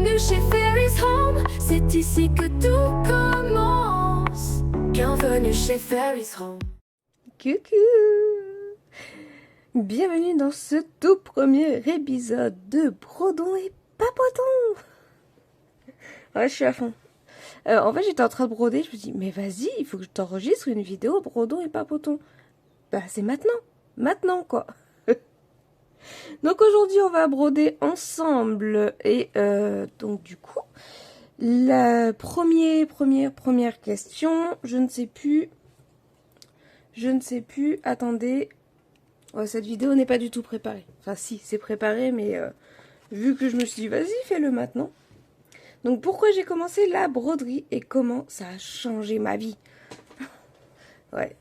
Bienvenue chez Fairy's Home, c'est ici que tout commence. Bienvenue chez Fairy's Home. Coucou! Bienvenue dans ce tout premier épisode de Brodons et Papotons. Ouais, je suis à fond. En fait, j'étais en train de broder, je me dis, mais vas-y, il faut que je t'enregistre une vidéo Brodons et Papotons. Bah, c'est maintenant. Maintenant, quoi. Donc aujourd'hui, on va broder ensemble. Et donc, du coup, la première question, je ne sais plus, attendez. Ouais, cette vidéo n'est pas du tout préparée. Enfin, si, c'est préparé, mais vu que je me suis dit, vas-y, fais-le maintenant. Donc, pourquoi j'ai commencé la broderie et comment ça a changé ma vie? Ouais.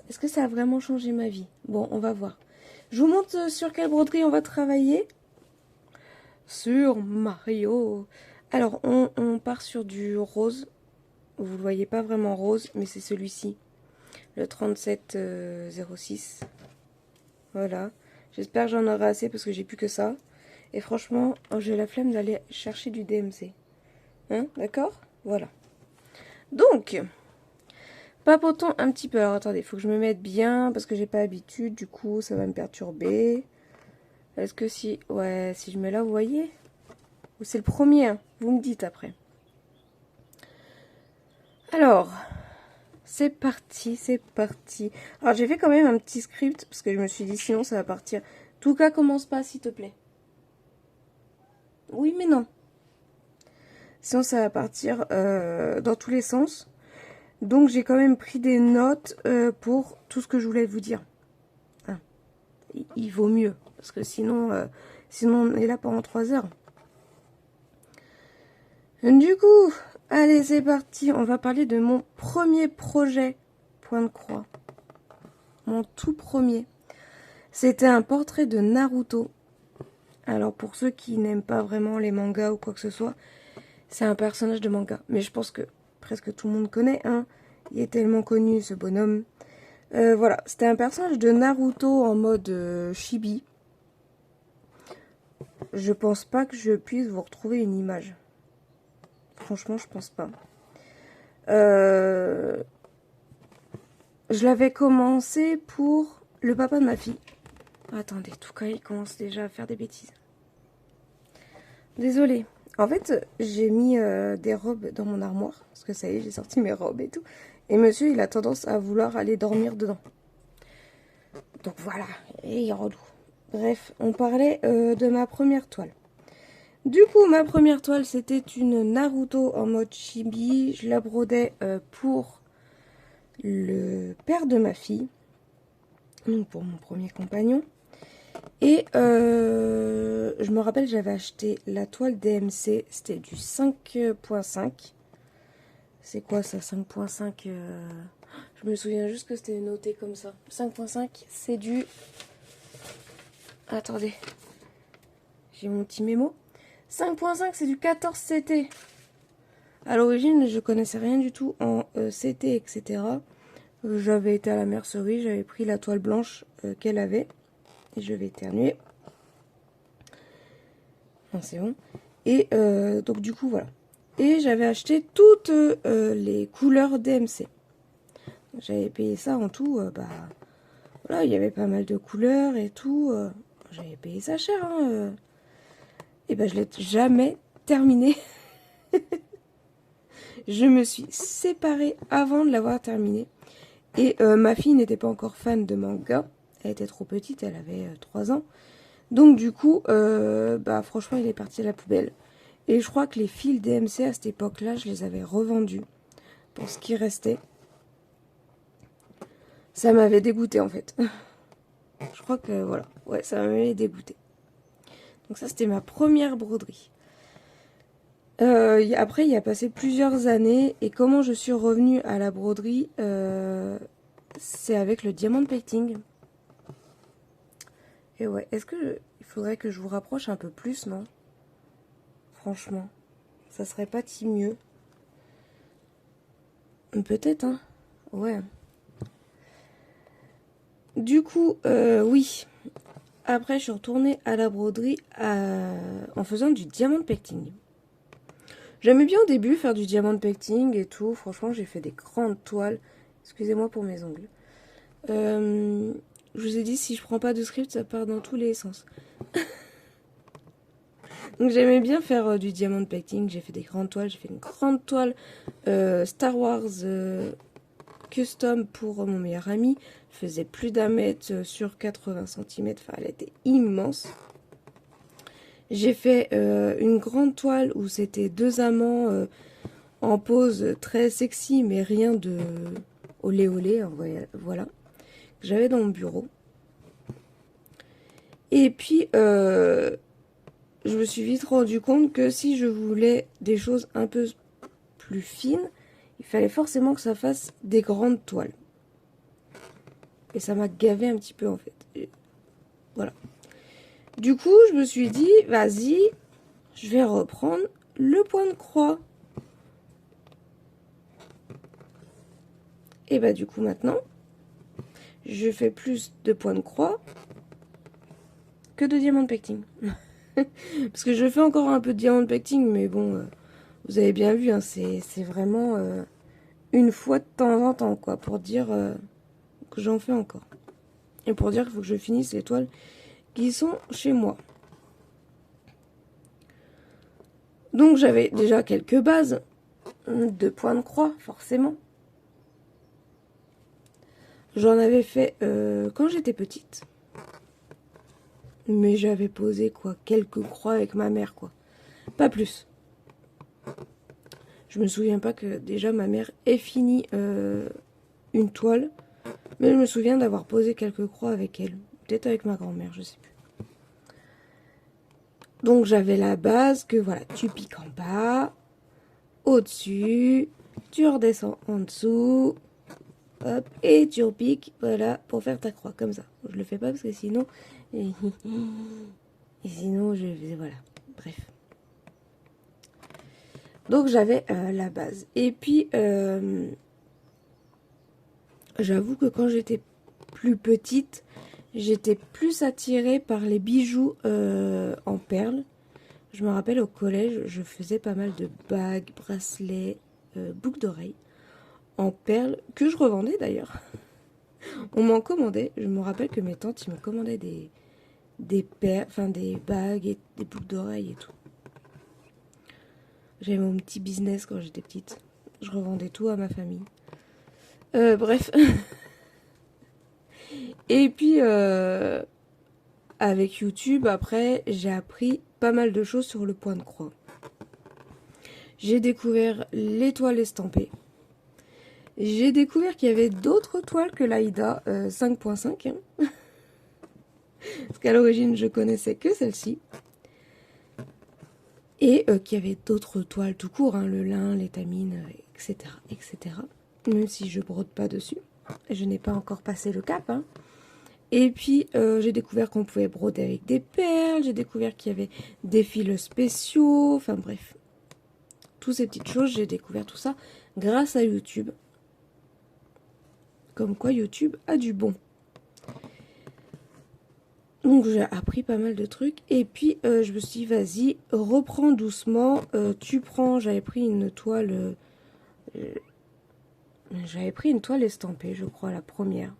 Est-ce que ça a vraiment changé ma vie? Bon, on va voir. Je vous montre sur quelle broderie on va travailler. Sur Mario. Alors, on part sur du rose. Vous le voyez pas vraiment rose, mais c'est celui-ci. Le 3706. Voilà. J'espère que j'en aurai assez parce que j'ai plus que ça. Et franchement, j'ai la flemme d'aller chercher du DMC. Hein, d'accord? Voilà. Donc, papotons un petit peu. Alors, attendez, il faut que je me mette bien parce que j'ai pas l'habitude. Du coup, ça va me perturber. Est-ce que si... Ouais, si je mets là, vous voyez? Ou c'est le premier, hein? Vous me dites après. Alors, c'est parti, c'est parti. Alors, j'ai fait quand même un petit script parce que je me suis dit, sinon, ça va partir. Tout cas, commence pas, s'il te plaît. Oui, mais non. Sinon, ça va partir dans tous les sens. Donc, j'ai quand même pris des notes pour tout ce que je voulais vous dire. Hein. Il vaut mieux. Parce que sinon, on est là pendant 3 heures. Du coup, allez, c'est parti. On va parler de mon premier projet. Point de croix. Mon tout premier. C'était un portrait de Naruto. Alors, pour ceux qui n'aiment pas vraiment les mangas ou quoi que ce soit, c'est un personnage de manga. Mais je pense que presque tout le monde connaît, hein. Il est tellement connu, ce bonhomme. Voilà, c'était un personnage de Naruto en mode chibi. Je pense pas que je puisse vous retrouver une image. Franchement, je pense pas. Je l'avais commencé pour le papa de ma fille. Attendez, tout cas, il commence déjà à faire des bêtises. Désolée. En fait, j'ai mis des robes dans mon armoire. Parce que ça y est, j'ai sorti mes robes et tout. Et monsieur, il a tendance à vouloir aller dormir dedans. Donc voilà, et il est relou. Bref, on parlait de ma première toile. Du coup, ma première toile, c'était une Naruto en mode chibi. Je la brodais pour le père de ma fille. Donc pour mon premier compagnon. Et je me rappelle, j'avais acheté la toile DMC. C'était du 5.5. C'est quoi ça, 5.5 Je me souviens juste que c'était noté comme ça. 5.5, c'est du... Attendez. J'ai mon petit mémo. 5.5, c'est du 14 CT. À l'origine, je connaissais rien du tout en CT, etc. J'avais été à la mercerie, j'avais pris la toile blanche qu'elle avait. Et je vais éternuer. Non, c'est bon. Et donc, du coup, voilà. Et j'avais acheté toutes les couleurs DMC. J'avais payé ça en tout, voilà, il y avait pas mal de couleurs et tout. J'avais payé ça cher, hein. Et je l'ai jamais terminé. Je me suis séparée avant de l'avoir terminé. Et ma fille n'était pas encore fan de manga. Elle était trop petite, elle avait 3 ans. Donc du coup, franchement, il est parti à la poubelle. Et je crois que les fils DMC à cette époque-là, je les avais revendus pour ce qui restait. Ça m'avait dégoûté en fait. Je crois que voilà, ouais, ça m'avait dégoûté. Donc ça, c'était ma première broderie. Après, il y a passé plusieurs années. Et comment je suis revenue à la broderie, c'est avec le diamond painting. Et ouais, est-ce que il faudrait que je vous rapproche un peu plus, non? Franchement, ça serait pas si mieux. Peut-être, hein. Ouais. Du coup, oui. après, je suis retournée à la broderie en faisant du diamant painting. J'aimais bien au début faire du diamant painting et tout. Franchement, j'ai fait des grandes toiles. Excusez-moi pour mes ongles. Je vous ai dit, si je prends pas de script, ça part dans tous les sens. Donc j'aimais bien faire du diamond painting. J'ai fait des grandes toiles. J'ai fait une grande toile Star Wars custom pour mon meilleur ami. Elle faisait plus d'1 mètre sur 80 cm. Enfin, elle était immense. J'ai fait une grande toile où c'était 2 amants en pose très sexy, mais rien de olé olé. Hein, voilà. J'avais dans mon bureau. Et puis, je me suis vite rendu compte que si je voulais des choses un peu plus fines, il fallait forcément que ça fasse des grandes toiles. Et ça m'a gavé un petit peu en fait. Et voilà. Du coup, je me suis dit, vas-y, je vais reprendre le point de croix. Et bah du coup maintenant, je fais plus de points de croix que de diamond painting. Parce que je fais encore un peu de diamond painting, mais bon, vous avez bien vu, hein, c'est vraiment une fois de temps en temps, quoi, pour dire que j'en fais encore. Et pour dire qu'il faut que je finisse les toiles qui sont chez moi. Donc j'avais déjà quelques bases de points de croix, forcément. J'en avais fait quand j'étais petite. Mais j'avais posé quoi, quelques croix avec ma mère, quoi. Pas plus. Je me souviens pas que déjà ma mère ait fini une toile. Mais je me souviens d'avoir posé quelques croix avec elle. Peut-être avec ma grand-mère, je sais plus. Donc j'avais la base que voilà, tu piques en bas, au-dessus, tu redescends en dessous, hop, et tu repiques, voilà, pour faire ta croix, comme ça. Je le fais pas parce que sinon... Et sinon, voilà, bref. Donc j'avais la base. Et puis, j'avoue que quand j'étais plus petite, j'étais plus attirée par les bijoux en perles. Je me rappelle au collège, je faisais pas mal de bagues, bracelets, boucles d'oreilles en perles, que je revendais d'ailleurs. On m'en commandait. Je me rappelle que mes tantes, ils me commandaient des bagues et des boucles d'oreilles et tout. J'avais mon petit business quand j'étais petite. Je revendais tout à ma famille. Bref. Et puis, avec YouTube, après, j'ai appris pas mal de choses sur le point de croix. J'ai découvert les toiles estampées. J'ai découvert qu'il y avait d'autres toiles que l'Aïda 5.5. Hein. Parce qu'à l'origine, je connaissais que celle-ci. Et qu'il y avait d'autres toiles tout court, hein, le lin, l'étamine, etc., etc. Même si je brode pas dessus. Je n'ai pas encore passé le cap. Hein. Et puis, j'ai découvert qu'on pouvait broder avec des perles. J'ai découvert qu'il y avait des fils spéciaux. Enfin bref. Toutes ces petites choses, j'ai découvert tout ça grâce à YouTube. Comme quoi YouTube a du bon. Donc j'ai appris pas mal de trucs. Et puis je me suis dit, vas-y, reprends doucement. Tu prends, j'avais pris une toile... j'avais pris une toile estampée, je crois, la première.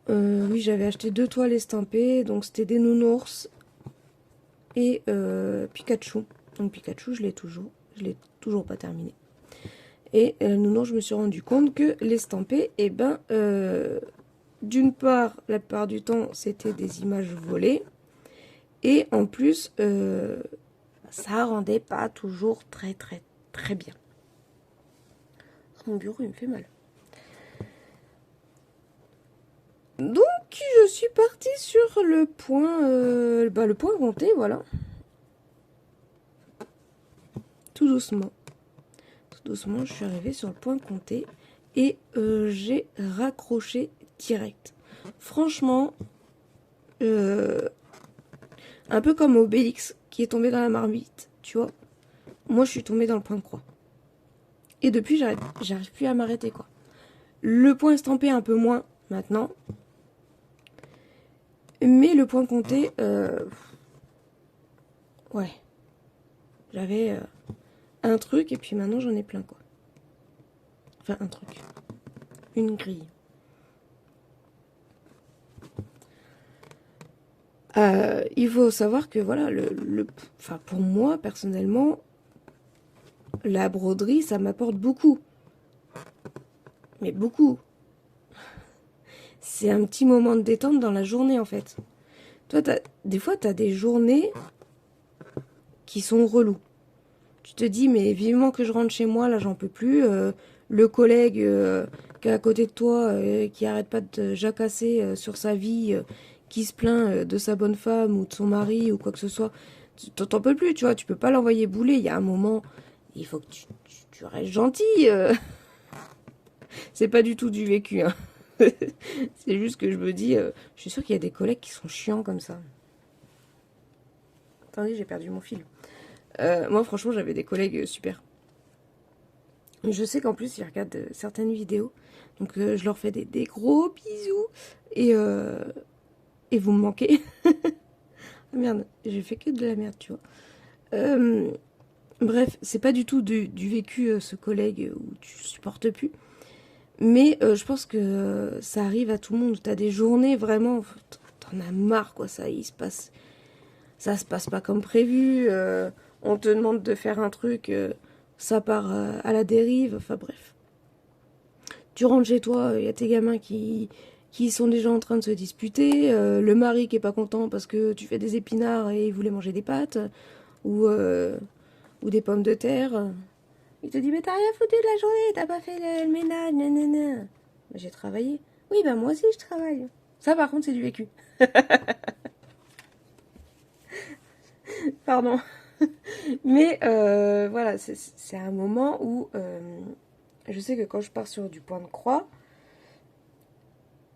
Oui, j'avais acheté 2 toiles estampées. Donc c'était des nounours et Pikachu. Donc Pikachu, je l'ai toujours. Je l'ai toujours pas terminé. Et nounours, je me suis rendu compte que l'estampé, eh ben... d'une part, la plupart du temps, c'était des images volées. Et en plus, ça rendait pas toujours très bien. Mon bureau, il me fait mal. Donc, je suis partie sur le point compté, voilà. Tout doucement. Tout doucement, je suis arrivée sur le point compté. Et j'ai raccroché direct. Franchement, un peu comme Obélix qui est tombé dans la marmite, tu vois. Moi, je suis tombée dans le point de croix. Et depuis, j'arrive plus à m'arrêter, quoi. Le point estampé un peu moins maintenant. Mais le point compté, ouais. J'avais un truc et puis maintenant j'en ai plein, quoi. Enfin, un truc. Une grille. Il faut savoir que, voilà, enfin, pour moi, personnellement, la broderie, ça m'apporte beaucoup. Mais beaucoup. C'est un petit moment de détente dans la journée, en fait. Toi, des fois, t'as des journées qui sont relous. Tu te dis, mais vivement que je rentre chez moi, là, j'en peux plus. Le collègue qui est à côté de toi, qui arrête pas de te jacasser sur sa vie, qui se plaint de sa bonne femme ou de son mari ou quoi que ce soit, t'en peux plus, tu vois, tu peux pas l'envoyer bouler. Il y a un moment, il faut que tu restes gentil. C'est pas du tout du vécu, hein. C'est juste que je me dis, je suis sûre qu'il y a des collègues qui sont chiants comme ça. Attendez, j'ai perdu mon fil. Moi, franchement, j'avais des collègues super. Je sais qu'en plus, ils regardent certaines vidéos. Donc, je leur fais des gros bisous. Et vous me manquez. Ah merde, j'ai fait que de la merde, tu vois. Bref, c'est pas du tout du vécu, ce collègue où tu supportes plus. Mais je pense que ça arrive à tout le monde. T'as des journées, vraiment, t'en as marre, quoi. Ça se passe pas comme prévu. On te demande de faire un truc, ça part à la dérive. Enfin bref. Tu rentres chez toi, il y a tes gamins qui sont déjà en train de se disputer. Le mari qui est pas content parce que tu fais des épinards et il voulait manger des pâtes. Ou des pommes de terre. Il te dit, mais t'as rien foutu de la journée, t'as pas fait le ménage, nanana. Mais j'ai travaillé. Oui, bah moi aussi je travaille. Ça par contre c'est du vécu. Pardon. Mais voilà, c'est un moment où je sais que quand je pars sur du point de croix,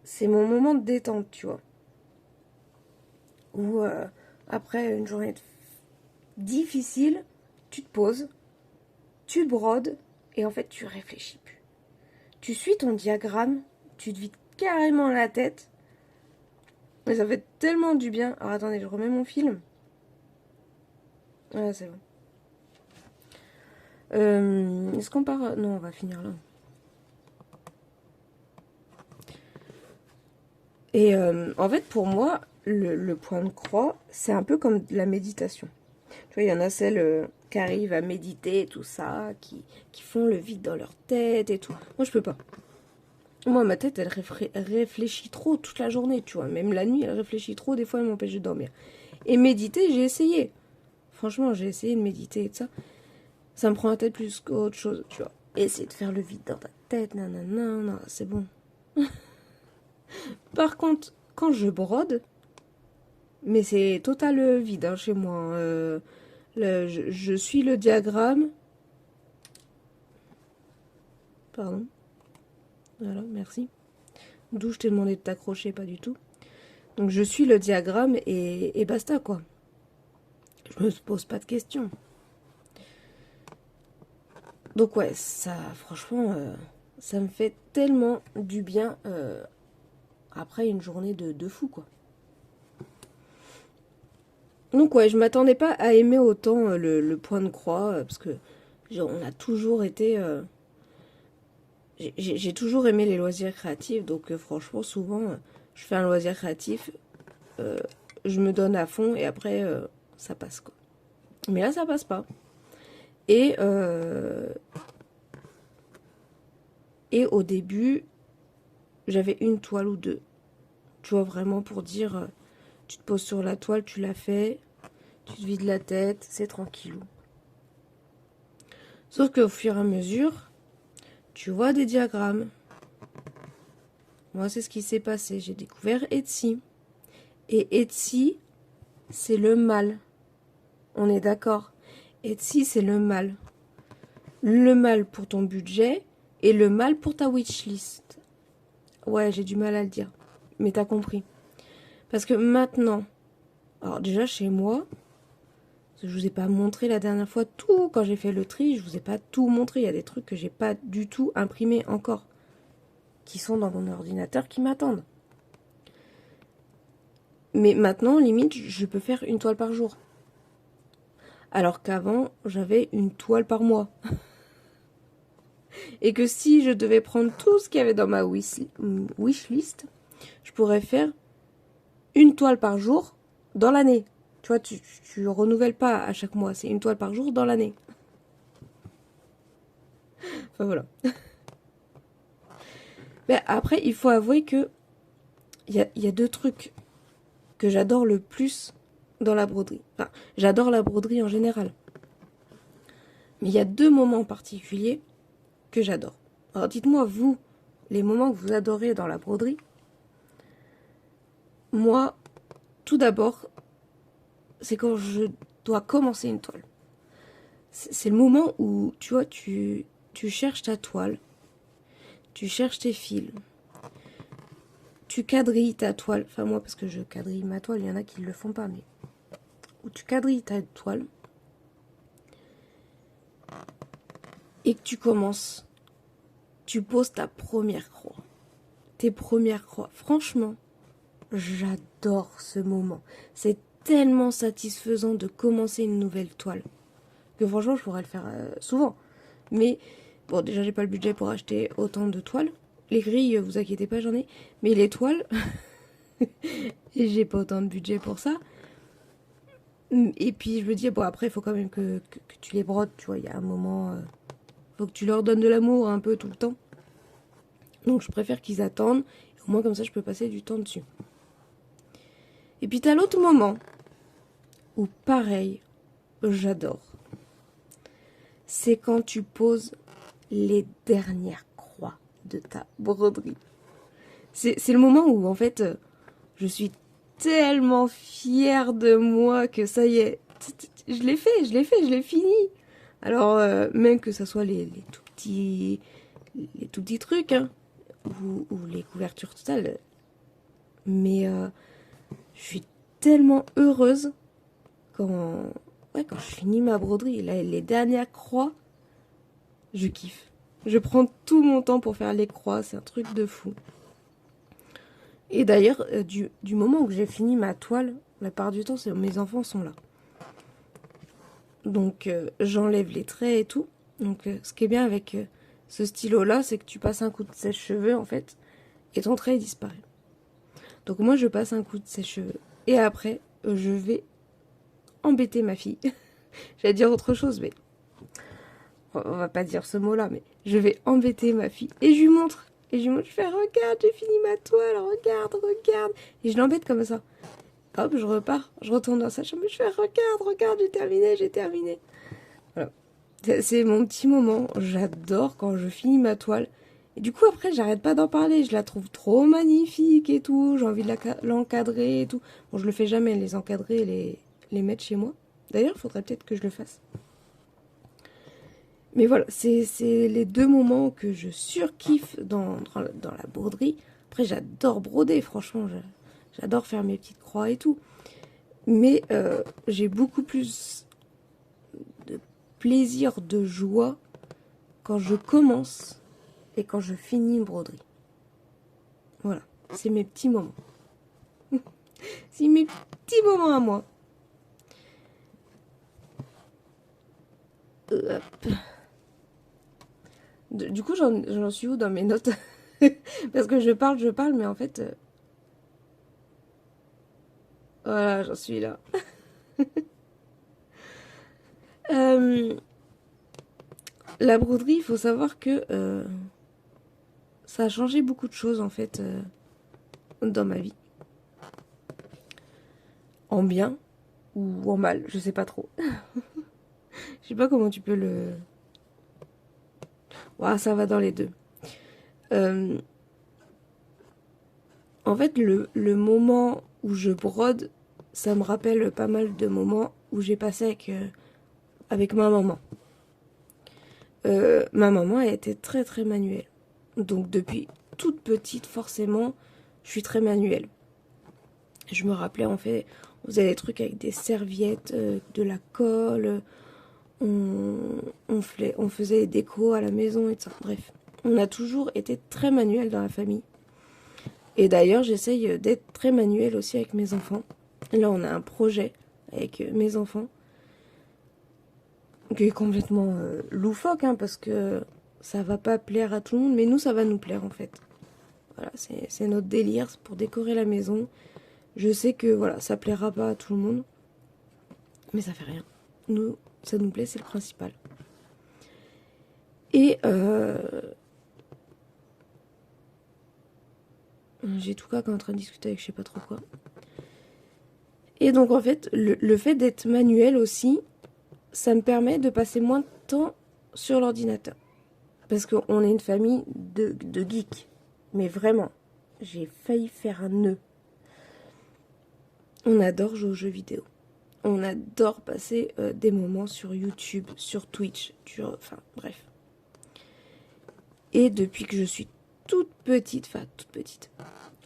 c'est mon moment de détente, tu vois. Où après une journée difficile, tu te poses, tu brodes et en fait tu réfléchis plus. Tu suis ton diagramme, tu te vides carrément la tête. Mais ça fait tellement du bien. Alors attendez, je remets mon film. Ah, c'est bon. Est-ce qu'on part... Non, on va finir là. Et en fait, pour moi, le point de croix, c'est un peu comme la méditation. Tu vois, il y en a celles qui arrivent à méditer, tout ça, qui font le vide dans leur tête et tout. Moi, je peux pas. Moi, ma tête, elle réfléchit trop toute la journée, tu vois. Même la nuit, elle réfléchit trop. Des fois, elle m'empêche de dormir. Et méditer, j'ai essayé. Franchement, j'ai essayé de méditer et tout ça. Ça me prend la tête plus qu'autre chose, tu vois. Essayer de faire le vide dans ta tête, nanana, non, c'est bon. Par contre, quand je brode, mais c'est total vide hein, chez moi. Je suis le diagramme. Pardon. Voilà, merci. D'où je t'ai demandé de t'accrocher, pas du tout. Donc je suis le diagramme et basta quoi. Je me pose pas de questions. Donc ouais, ça, franchement, ça me fait tellement du bien après une journée de fou quoi. Donc ouais, je m'attendais pas à aimer autant le point de croix, parce que on a toujours été... j'ai toujours aimé les loisirs créatifs, donc franchement, souvent, je fais un loisir créatif, je me donne à fond, et après, ça passe, quoi. Mais là, ça passe pas. Et au début, j'avais une toile ou deux. Tu vois, vraiment pour dire... tu te poses sur la toile, tu la fais, tu te vides la tête, c'est tranquillou. Sauf qu'au fur et à mesure, tu vois des diagrammes. Moi, c'est ce qui s'est passé. J'ai découvert Etsy. Et Etsy, c'est le mal. On est d'accord. Etsy, c'est le mal. Le mal pour ton budget et le mal pour ta wishlist. Ouais, j'ai du mal à le dire. Mais t'as compris. Parce que maintenant, alors déjà chez moi, je vous ai pas montré la dernière fois tout. Quand j'ai fait le tri, je vous ai pas tout montré. Il y a des trucs que j'ai pas du tout imprimés encore. Qui sont dans mon ordinateur qui m'attendent. Mais maintenant, limite, je peux faire une toile par jour. Alors qu'avant, j'avais une toile par mois. Et que si je devais prendre tout ce qu'il y avait dans ma wishlist, je pourrais faire une toile par jour dans l'année. Tu vois, tu renouvelles pas à chaque mois, c'est une toile par jour dans l'année. Enfin voilà. Mais après, il faut avouer que il y a deux trucs que j'adore le plus dans la broderie. Enfin, j'adore la broderie en général. Mais il y a deux moments particuliers que j'adore. Alors dites-moi, vous, les moments que vous adorez dans la broderie. Moi, tout d'abord, c'est quand je dois commencer une toile. C'est le moment où, tu vois, tu cherches ta toile, tu cherches tes fils, tu quadrilles ta toile. Enfin, moi, parce que je quadrille ma toile, il y en a qui ne le font pas, mais où tu quadrilles ta toile et que tu commences, tu poses ta première croix. Tes premières croix. Franchement, j'adore ce moment. C'est tellement satisfaisant de commencer une nouvelle toile que franchement, je pourrais le faire souvent. Mais bon, déjà, j'ai pas le budget pour acheter autant de toiles. Les grilles, vous inquiétez pas, j'en ai. Mais les toiles, et j'ai pas autant de budget pour ça. Et puis, je me dis, bon, après, il faut quand même que tu les brodes, tu vois. Il y a un moment, faut que tu leur donnes de l'amour un peu tout le temps. Donc, je préfère qu'ils attendent. Au moins, comme ça, je peux passer du temps dessus. Et puis, t'as l'autre moment où, pareil, j'adore. C'est quand tu poses les dernières croix de ta broderie. C'est le moment où, en fait, je suis tellement fière de moi que ça y est, je l'ai fait, je l'ai fini. Alors, même que ça soit les tout petits trucs, hein, ou les couvertures totales, mais je suis tellement heureuse quand je finis ma broderie. Là, les dernières croix, je kiffe. Je prends tout mon temps pour faire les croix, c'est un truc de fou. Et d'ailleurs, du moment où j'ai fini ma toile, la part du temps, mes enfants sont là. Donc, j'enlève les traits et tout. Donc, ce qui est bien avec ce stylo-là, c'est que tu passes un coup de sèche-cheveux, en fait, et ton trait disparaît. Donc, moi, je passe un coup de sèche-cheveux. Et après, je vais embêter ma fille. J'allais dire autre chose, mais on va pas dire ce mot-là, mais je vais embêter ma fille. Et je lui montre. Je fais, regarde, j'ai fini ma toile, regarde. Et je l'embête comme ça. Hop, je repars, je retourne dans sa chambre, je fais, regarde, j'ai terminé. Voilà. C'est mon petit moment. J'adore quand je finis ma toile. Et du coup, après, j'arrête pas d'en parler. Je la trouve trop magnifique et tout. J'ai envie de l'encadrer et tout. Bon, je le fais jamais, les encadrer et les mettre chez moi. D'ailleurs, il faudrait peut-être que je le fasse. Mais voilà, c'est les deux moments que je surkiffe dans la broderie. Après, j'adore broder, franchement. J'adore faire mes petites croix et tout. Mais j'ai beaucoup plus de plaisir, de joie quand je commence et quand je finis une broderie. Voilà, c'est mes petits moments. C'est mes petits moments à moi. Hop. Du coup, j'en suis où dans mes notes? Parce que je parle, mais en fait... Voilà, j'en suis là. La broderie, il faut savoir que ça a changé beaucoup de choses, en fait, dans ma vie. En bien ou en mal, je sais pas trop. Je sais pas comment tu peux le... Ouais, ça va dans les deux. En fait, le moment où je brode, ça me rappelle pas mal de moments où j'ai passé avec ma maman. Ma maman, elle était très très manuelle. Donc depuis toute petite, forcément, je suis très manuelle. Je me rappelais, on faisait des trucs avec des serviettes, de la colle, on faisait des décos à la maison et tout ça. Bref, on a toujours été très manuel dans la famille. Et d'ailleurs, j'essaye d'être très manuelle aussi avec mes enfants. Là, on a un projet avec mes enfants qui est complètement loufoque, hein, parce que ça va pas plaire à tout le monde, mais nous, ça va nous plaire en fait. Voilà, c'est notre délire, c'est pour décorer la maison. Je sais que voilà, ça plaira pas à tout le monde, mais ça fait rien. Nous, ça nous plaît, c'est le principal. Et j'ai tout cas qui est en train de discuter avec je sais pas trop quoi. Et donc en fait, le fait d'être manuel aussi, ça me permet de passer moins de temps sur l'ordinateur. Parce qu'on est une famille de geeks. Mais vraiment, j'ai failli faire un nœud. On adore jouer aux jeux vidéo. On adore passer des moments sur YouTube, sur Twitch, enfin bref. Et depuis que je suis toute petite,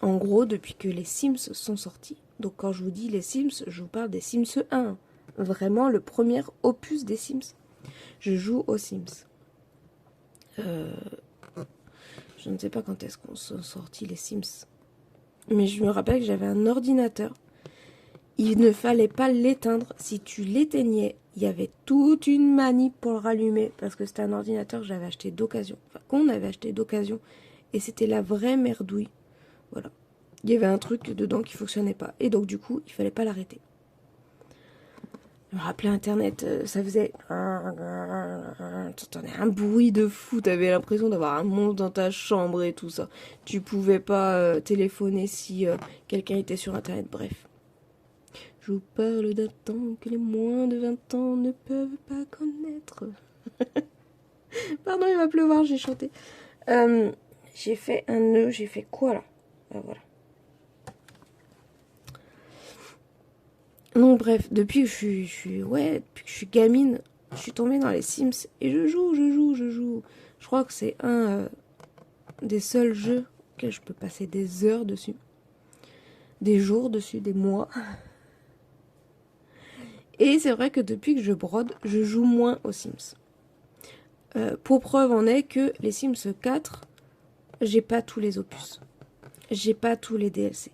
en gros depuis que les Sims sont sortis. Donc quand je vous dis les Sims, je vous parle des Sims 1. Vraiment le premier opus des Sims. Je joue aux Sims. Je ne sais pas quand est-ce qu'on sont sortis les Sims. Mais je me rappelle que j'avais un ordinateur. Il ne fallait pas l'éteindre. Si tu l'éteignais, il y avait toute une manip pour le rallumer. Parce que c'était un ordinateur que j'avais acheté d'occasion. Enfin, qu'on avait acheté d'occasion. Et c'était la vraie merdouille. Voilà. Il y avait un truc dedans qui fonctionnait pas. Et donc, du coup, il fallait pas l'arrêter. Je me rappelais Internet, ça faisait... T'entendais un bruit de fou. T'avais l'impression d'avoir un monstre dans ta chambre et tout ça. Tu pouvais pas téléphoner si quelqu'un était sur Internet. Bref. Je vous parle d'un temps que les moins de 20 ans ne peuvent pas connaître. Pardon, il va pleuvoir, j'ai chanté. J'ai fait un nœud, j'ai fait quoi là? Ah, voilà. Donc bref, depuis que depuis que je suis gamine, je suis tombée dans les Sims et je joue. Je crois que c'est un des seuls jeux auxquels je peux passer des heures dessus. Des jours dessus, des mois. Et c'est vrai que depuis que je brode, je joue moins aux Sims. Pour preuve en est que les Sims 4, j'ai pas tous les opus. J'ai pas tous les DLC.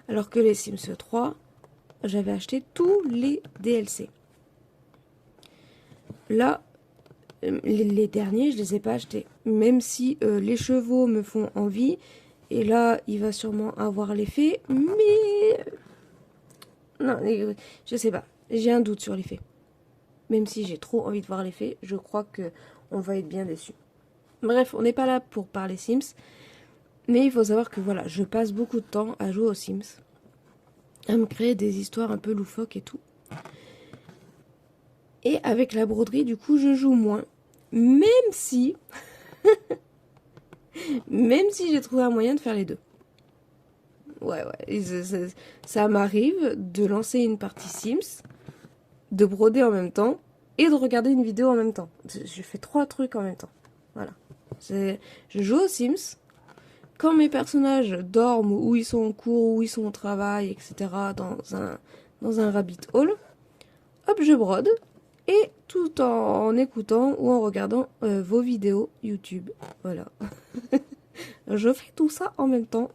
Alors que les Sims 3, j'avais acheté tous les DLC. Là, les derniers, je les ai pas achetés. Même si les chevaux me font envie. Et là, il va sûrement avoir l'effet. Mais... non, je sais pas. J'ai un doute sur l'effet. Même si j'ai trop envie de voir l'effet, je crois que on va être bien déçus. Bref, on n'est pas là pour parler Sims. Mais il faut savoir que voilà, je passe beaucoup de temps à jouer aux Sims. À me créer des histoires un peu loufoques et tout. Et avec la broderie, du coup, je joue moins. Même si... même si j'ai trouvé un moyen de faire les deux. Ouais. Ça m'arrive de lancer une partie Sims, de broder en même temps, et de regarder une vidéo en même temps. Je fais 3 trucs en même temps. Voilà. Je joue aux Sims. Quand mes personnages dorment, ou ils sont en cours, ou ils sont au travail, etc., dans un rabbit hole, hop, je brode, et tout en écoutant ou en regardant vos vidéos YouTube. Voilà. Je fais tout ça en même temps.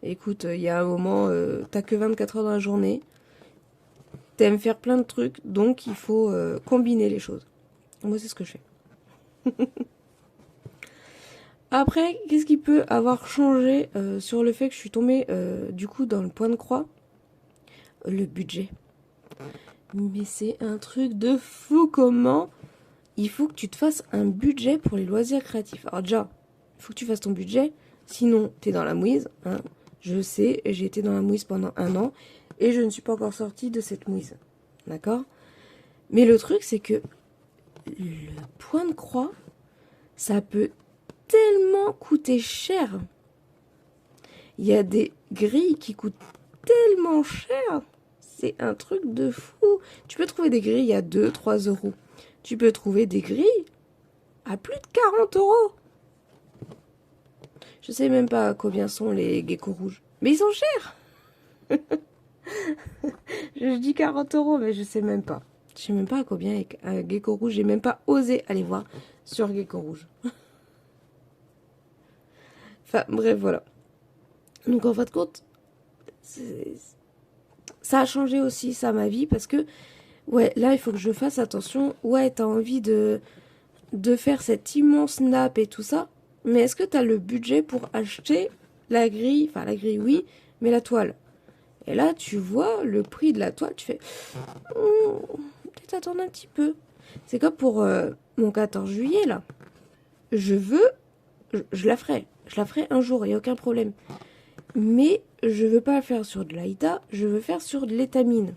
Écoute, il y a un moment, t'as que 24 heures dans la journée, t'aimes faire plein de trucs, donc il faut combiner les choses. Moi, c'est ce que je fais. Après, qu'est-ce qui peut avoir changé sur le fait que je suis tombée du coup dans le point de croix? Le budget. Mais c'est un truc de fou comment il faut que tu te fasses un budget pour les loisirs créatifs. Alors déjà, il faut que tu fasses ton budget, sinon t'es dans la mouise. Hein. Je sais, j'ai été dans la mouise pendant 1 an et je ne suis pas encore sortie de cette mouise. D'accord? Mais le truc, c'est que le point de croix, ça peut tellement coûter cher. Il y a des grilles qui coûtent tellement cher. C'est un truc de fou. Tu peux trouver des grilles à 2-3 euros. Tu peux trouver des grilles à plus de 40 euros. Je sais même pas combien sont les geckos rouges. Mais ils sont chers. Je dis 40 euros, mais je sais même pas. Je sais même pas à combien est un gecko rouge. J'ai même pas osé aller voir sur gecko rouge. Enfin, bref, voilà. Donc en fin de compte, ça a changé aussi ça ma vie parce que ouais, là il faut que je fasse attention. Ouais, t'as envie de faire cette immense nappe et tout ça, mais est-ce que t'as le budget pour acheter la grille, enfin la grille oui, mais la toile? Et là tu vois le prix de la toile, tu fais peut-être attendre un petit peu. C'est comme pour mon 14 juillet là. Je la ferai un jour, il n'y a aucun problème. Mais je veux pas faire sur de l'Aïda, je veux faire sur de l'étamine.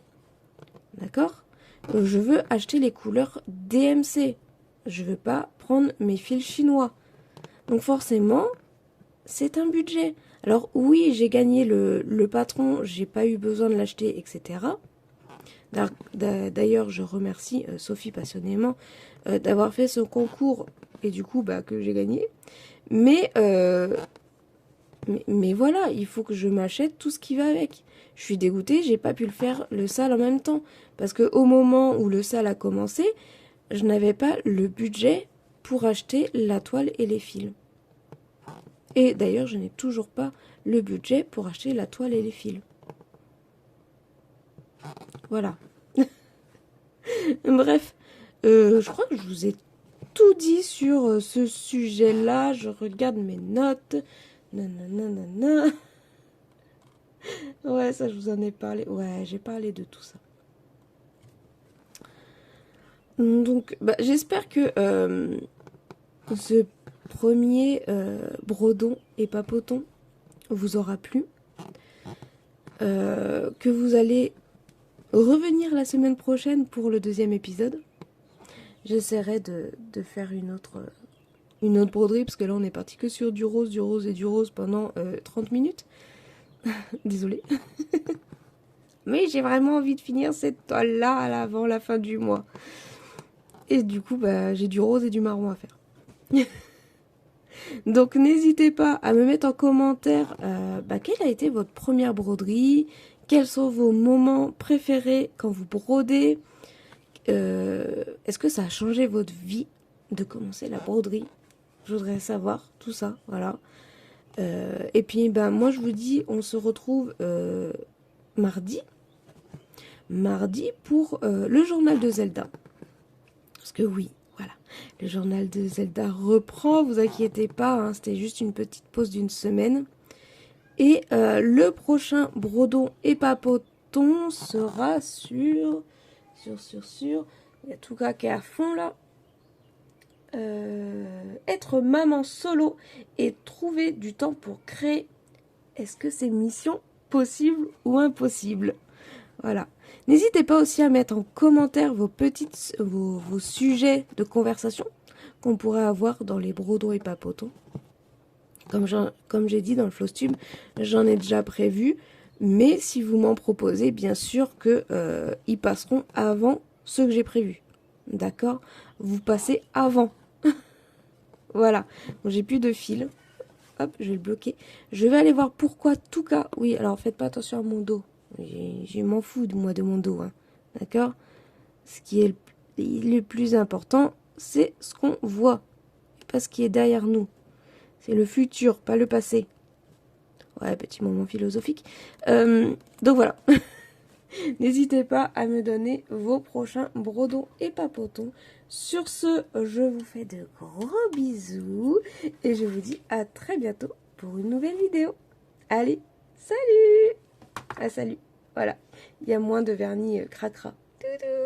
D'accord? Je veux acheter les couleurs DMC. Je veux pas prendre mes fils chinois. Donc forcément, c'est un budget. Alors oui, j'ai gagné le patron, j'ai pas eu besoin de l'acheter, etc. D'ailleurs, je remercie Sophie passionnément d'avoir fait ce concours et du coup que j'ai gagné. Mais voilà, il faut que je m'achète tout ce qui va avec. Je suis dégoûtée, j'ai pas pu le faire le sale en même temps. Parce que au moment où le sale a commencé, je n'avais pas le budget pour acheter la toile et les fils. Et d'ailleurs, je n'ai toujours pas le budget pour acheter la toile et les fils. Voilà. Bref, je crois que je vous ai tout dit sur ce sujet-là. Je regarde mes notes. Nanana. Ouais, ça, je vous en ai parlé. Ouais, j'ai parlé de tout ça. Donc, j'espère que ce premier brodon et papoton vous aura plu. Que vous allez revenir la semaine prochaine pour le deuxième épisode. J'essaierai de faire une autre broderie, parce que là on est parti que sur du rose et du rose pendant 30 minutes. Désolée. Mais j'ai vraiment envie de finir cette toile-là avant la fin du mois. Et du coup, j'ai du rose et du marron à faire. Donc n'hésitez pas à me mettre en commentaire quelle a été votre première broderie, quels sont vos moments préférés quand vous brodez, est-ce que ça a changé votre vie de commencer la broderie? Je voudrais savoir tout ça, voilà. Et puis moi je vous dis, on se retrouve mardi pour le journal de Zelda. Parce que oui, voilà, le journal de Zelda reprend, vous inquiétez pas, hein, c'était juste une petite pause d'une semaine. Et le prochain brodon et papoton sera sur... Il y a tout cas qui est à fond là. Être maman solo et trouver du temps pour créer. Est-ce que c'est mission possible ou impossible? Voilà. N'hésitez pas aussi à mettre en commentaire vos sujets de conversation qu'on pourrait avoir dans les brodons et papotons. Comme j'ai dit dans le Flostube, j'en ai déjà prévu. Mais si vous m'en proposez, bien sûr que ils passeront avant ceux que j'ai prévus. D'accord? Vous passez avant. Voilà. Bon, j'ai plus de fil. Hop, je vais le bloquer. Je vais aller voir pourquoi tout cas. Oui, alors faites pas attention à mon dos. Je m'en fous de mon dos. Hein. D'accord? Ce qui est le plus important, c'est ce qu'on voit. Pas ce qui est derrière nous. C'est le futur, pas le passé. Ouais, petit moment philosophique. Donc voilà. N'hésitez pas à me donner vos prochains brodons et papotons. Sur ce, je vous fais de gros bisous. Et je vous dis à très bientôt pour une nouvelle vidéo. Allez, salut! Ah, salut! Voilà. Il y a moins de vernis cracra. Toudou!